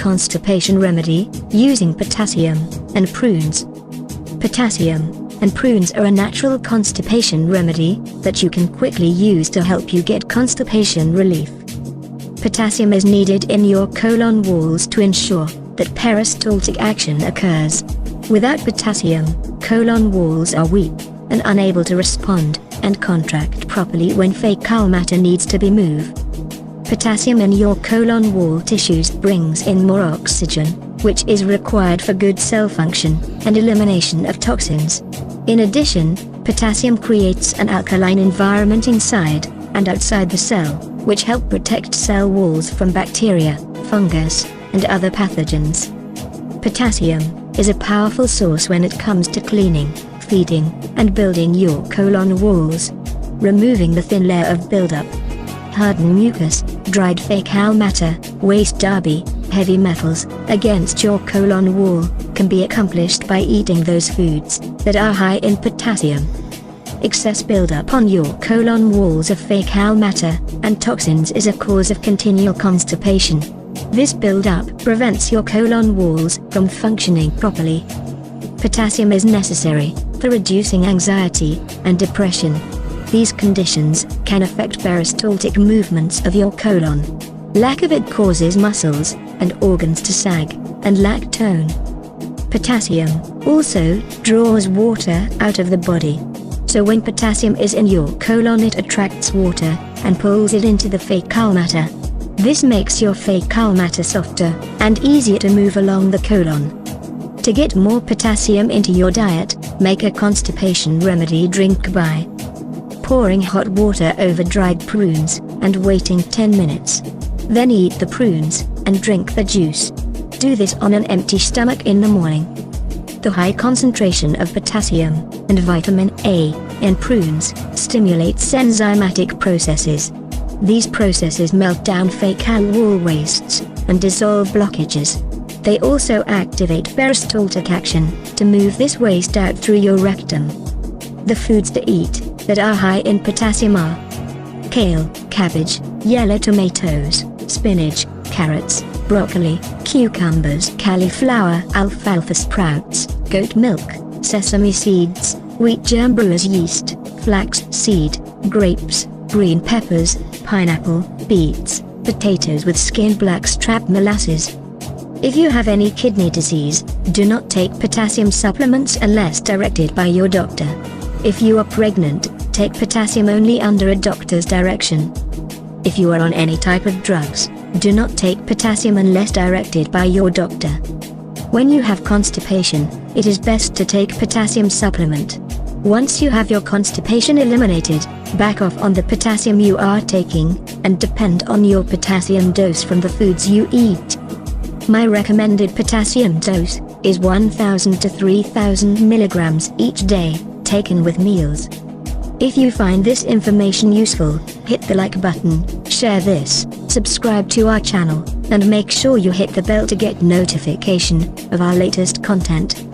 constipation remedy, using potassium and prunes. Potassium and prunes are a natural constipation remedy that you can quickly use to help you get constipation relief. Potassium is needed in your colon walls to ensure that peristaltic action occurs. Without potassium, colon walls are weak and unable to respond and contract properly when fecal matter needs to be moved. Potassium in your colon wall tissues brings in more oxygen, which is required for good cell function and elimination of toxins. In addition, potassium creates an alkaline environment inside and outside the cell, which help protect cell walls from bacteria, fungus, and other pathogens. Potassium is a powerful source when it comes to cleaning, feeding, and building your colon walls, removing the thin layer of buildup, hardened mucus, dried fecal matter, waste debris, heavy metals against your colon wall can be accomplished by eating those foods that are high in potassium. Excess buildup on your colon walls of fecal matter and toxins is a cause of continual constipation. This buildup prevents your colon walls from functioning properly. Potassium is necessary for reducing anxiety and depression. These conditions can affect peristaltic movements of your colon. Lack of it causes muscles and organs to sag and lack tone. Potassium also draws water out of the body. So when potassium is in your colon, it attracts water and pulls it into the fecal matter. This makes your fecal matter softer and easier to move along the colon. To get more potassium into your diet, make a constipation remedy drink by pouring hot water over dried prunes and waiting 10 minutes. Then eat the prunes and drink the juice. Do this on an empty stomach in the morning. The high concentration of potassium and vitamin A in prunes stimulates enzymatic processes. These processes melt down fecal wall wastes and dissolve blockages. They also activate peristaltic action to move this waste out through your rectum. The foods to eat that are high in potassium are kale, cabbage, yellow tomatoes, spinach, carrots, broccoli, cucumbers, cauliflower, alfalfa sprouts, goat milk, sesame seeds, wheat germ brewer's yeast, flax seed, grapes, green peppers, pineapple, beets, potatoes with skin, blackstrap molasses. If you have any kidney disease, do not take potassium supplements unless directed by your doctor. If you are pregnant, take potassium only under a doctor's direction. If you are on any type of drugs, do not take potassium unless directed by your doctor. When you have constipation, it is best to take potassium supplement. Once you have your constipation eliminated, back off on the potassium you are taking, and depend on your potassium dose from the foods you eat. My recommended potassium dose is 1,000 to 3,000 milligrams each day, taken with meals. If you find this information useful, hit the like button, share this, subscribe to our channel, and make sure you hit the bell to get notification of our latest content.